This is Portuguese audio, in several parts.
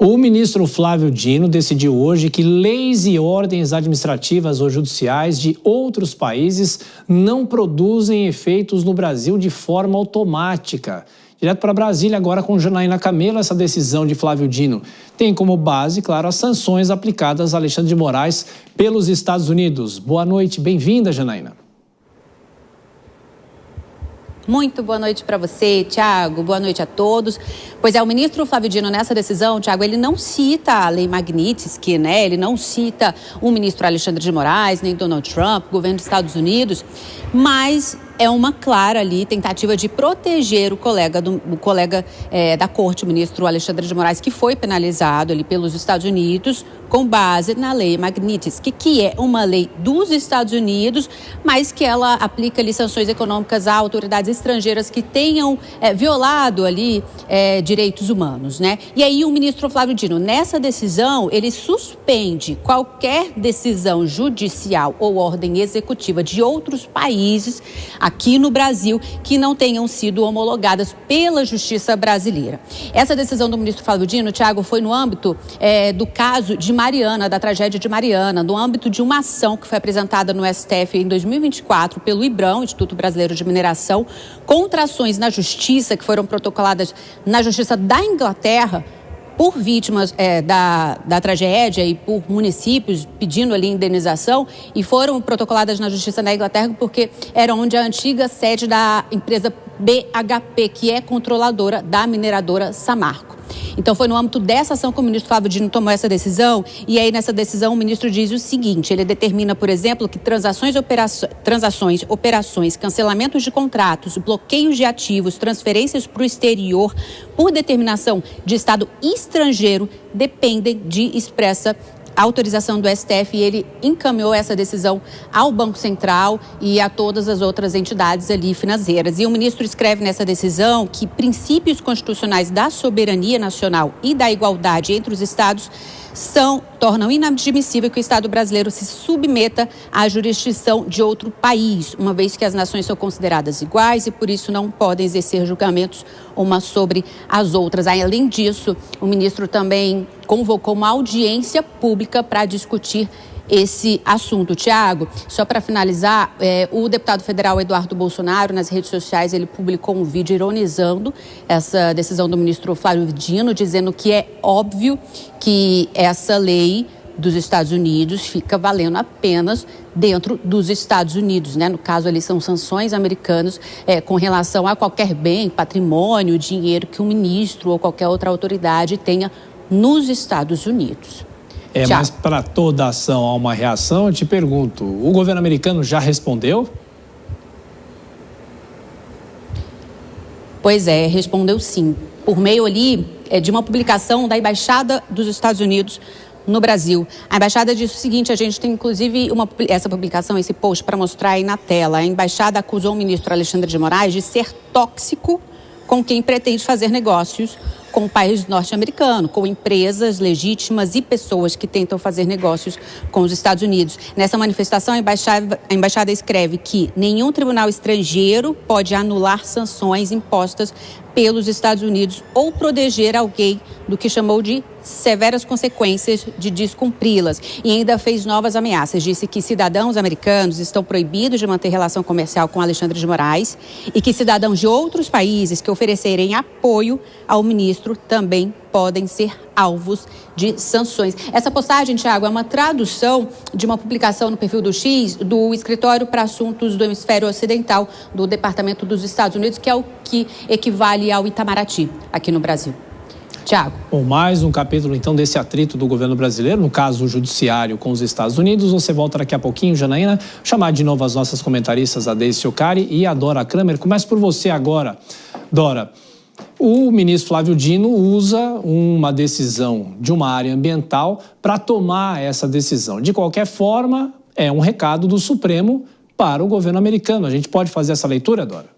O ministro Flávio Dino decidiu hoje que leis e ordens administrativas ou judiciais de outros países não produzem efeitos no Brasil de forma automática. Direto para Brasília, agora com Janaína Camelo, essa decisão de Flávio Dino tem como base, claro, as sanções aplicadas a Alexandre de Moraes pelos Estados Unidos. Boa noite, bem-vinda, Janaína. Muito boa noite para você, Thiago. Boa noite a todos. Pois é, o ministro Flávio Dino, nessa decisão, Thiago, ele não cita a Lei Magnitsky, né? Ele não cita o ministro Alexandre de Moraes, nem Donald Trump, governo dos Estados Unidos, mas é uma clara ali tentativa de proteger o colega da corte, o ministro Alexandre de Moraes, que foi penalizado ali pelos Estados Unidos com base na Lei Magnitsky, que é uma lei dos Estados Unidos, mas que ela aplica ali sanções econômicas a autoridades estrangeiras que tenham violado ali direitos humanos, né? E aí o ministro Flávio Dino, nessa decisão, ele suspende qualquer decisão judicial ou ordem executiva de outros países aqui no Brasil que não tenham sido homologadas pela Justiça brasileira. Essa decisão do ministro Flávio Dino, Thiago, foi no âmbito do caso de Mariana, da tragédia de Mariana, no âmbito de uma ação que foi apresentada no STF em 2024 pelo IBRAM, Instituto Brasileiro de Mineração, contra ações na Justiça que foram protocoladas na Justiça da Inglaterra por vítimas da tragédia e por municípios pedindo ali indenização, e foram protocoladas na Justiça da Inglaterra porque era onde a antiga sede da empresa BHP, que é controladora da mineradora Samarco. Então foi no âmbito dessa ação que o ministro Flávio Dino tomou essa decisão, e aí nessa decisão o ministro diz o seguinte: ele determina, por exemplo, que transações, operações, cancelamentos de contratos, bloqueios de ativos, transferências para o exterior por determinação de Estado estrangeiro dependem de expressa autorização do STF, e ele encaminhou essa decisão ao Banco Central e a todas as outras entidades ali financeiras. E o ministro escreve nessa decisão que princípios constitucionais da soberania nacional e da igualdade entre os estados tornam inadmissível que o Estado brasileiro se submeta à jurisdição de outro país, uma vez que as nações são consideradas iguais e por isso não podem exercer julgamentos umas sobre as outras. Além disso, o ministro também convocou uma audiência pública para discutir esse assunto. Tiago, só para finalizar, o deputado federal Eduardo Bolsonaro, nas redes sociais, ele publicou um vídeo ironizando essa decisão do ministro Flávio Dino, dizendo que é óbvio que essa lei dos Estados Unidos fica valendo apenas dentro dos Estados Unidos, né? No caso ali são sanções americanas com relação a qualquer bem, patrimônio, dinheiro que o ministro ou qualquer outra autoridade tenha nos Estados Unidos. Mas para toda ação há uma reação. Eu te pergunto, o governo americano já respondeu? Pois é, respondeu sim. Por meio ali de uma publicação da Embaixada dos Estados Unidos no Brasil. A Embaixada disse o seguinte: a gente tem inclusive essa publicação, esse post para mostrar aí na tela. A Embaixada acusou o ministro Alexandre de Moraes de ser tóxico com quem pretende fazer negócios com o país norte-americano, com empresas legítimas e pessoas que tentam fazer negócios com os Estados Unidos. Nessa manifestação, a embaixada escreve que nenhum tribunal estrangeiro pode anular sanções impostas pelos Estados Unidos ou proteger alguém do que chamou de severas consequências de descumpri-las. E ainda fez novas ameaças. Disse que cidadãos americanos estão proibidos de manter relação comercial com Alexandre de Moraes e que cidadãos de outros países que oferecerem apoio ao ministro também podem ser alvos de sanções. Essa postagem, Thiago, é uma tradução de uma publicação no perfil do X do Escritório para Assuntos do Hemisfério Ocidental do Departamento dos Estados Unidos, que é o que equivale ao Itamaraty aqui no Brasil. Tiago. Bom, mais um capítulo, então, desse atrito do governo brasileiro, no caso, o judiciário com os Estados Unidos. Você volta daqui a pouquinho, Janaína. Chamar de novo as nossas comentaristas, a Deise Ocari e a Dora Kramer. Começo por você agora, Dora. O ministro Flávio Dino usa uma decisão de uma área ambiental para tomar essa decisão. De qualquer forma, é um recado do Supremo para o governo americano. A gente pode fazer essa leitura, Dora?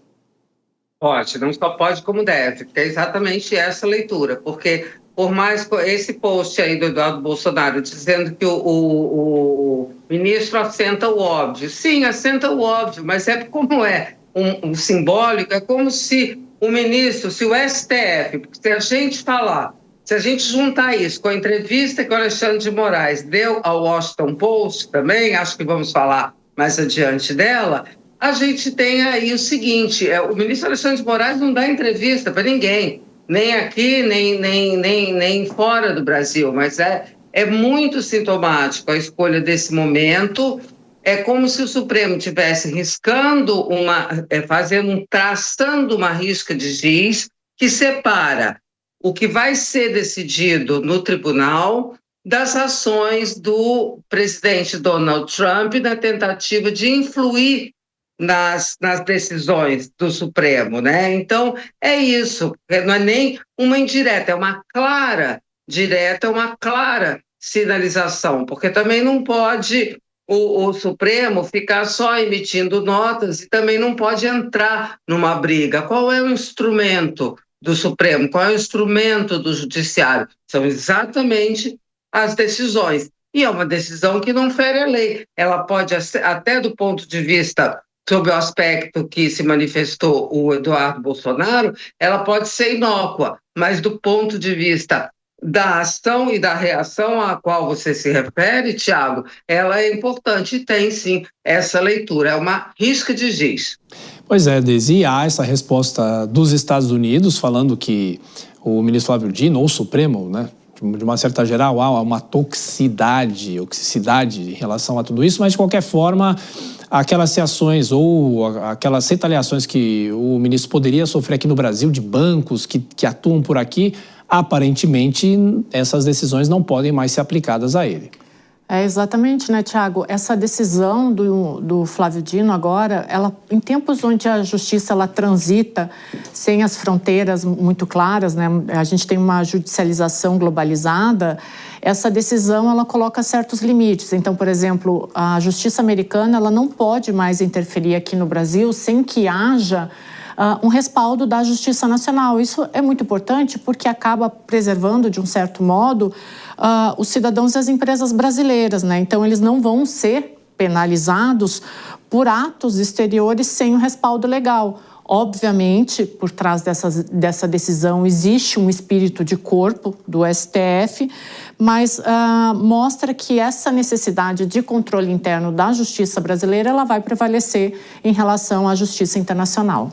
Pode, não só pode como deve, porque é exatamente essa leitura, porque por mais esse post aí do Eduardo Bolsonaro dizendo que o ministro assenta o óbvio, sim, assenta o óbvio, mas é como é um simbólico, é como se o ministro, se o STF, se a gente falar Se a gente juntar isso com a entrevista que o Alexandre de Moraes deu ao Washington Post também, acho que vamos falar mais adiante dela, a gente tem aí o seguinte, o ministro Alexandre de Moraes não dá entrevista para ninguém, nem aqui, nem fora do Brasil, mas é muito sintomático a escolha desse momento. É como se o Supremo estivesse riscando traçando uma risca de giz que separa o que vai ser decidido no tribunal das ações do presidente Donald Trump na tentativa de influir nas decisões do Supremo, né? Então, é isso, não é nem uma indireta, é uma clara direta, uma clara sinalização, porque também não pode o Supremo ficar só emitindo notas e também não pode entrar numa briga. Qual é o instrumento do Supremo? Qual é o instrumento do Judiciário? São exatamente as decisões. E é uma decisão que não fere a lei. Ela pode, até do ponto de vista, sob o aspecto que se manifestou o Eduardo Bolsonaro, ela pode ser inócua, mas do ponto de vista da ação e da reação à qual você se refere, Tiago, ela é importante e tem sim essa leitura, é uma risca de giz. Pois é, Deise, há essa resposta dos Estados Unidos falando que o ministro Flávio Dino, ou o Supremo, né, de uma certa geral, há uma toxicidade em relação a tudo isso, mas de qualquer forma, aquelas reações ou aquelas retaliações que o ministro poderia sofrer aqui no Brasil, de bancos que atuam por aqui, aparentemente essas decisões não podem mais ser aplicadas a ele. Exatamente, né, Tiago? Essa decisão do Flávio Dino agora, em tempos onde a justiça ela transita sem as fronteiras muito claras, né, a gente tem uma judicialização globalizada, essa decisão ela coloca certos limites. Então, por exemplo, a justiça americana ela não pode mais interferir aqui no Brasil sem que haja um respaldo da Justiça Nacional. Isso é muito importante porque acaba preservando, de um certo modo, os cidadãos e as empresas brasileiras, né? Então, eles não vão ser penalizados por atos exteriores sem o respaldo legal. Obviamente, por trás dessa decisão existe um espírito de corpo do STF, mas mostra que essa necessidade de controle interno da justiça brasileira ela vai prevalecer em relação à justiça internacional.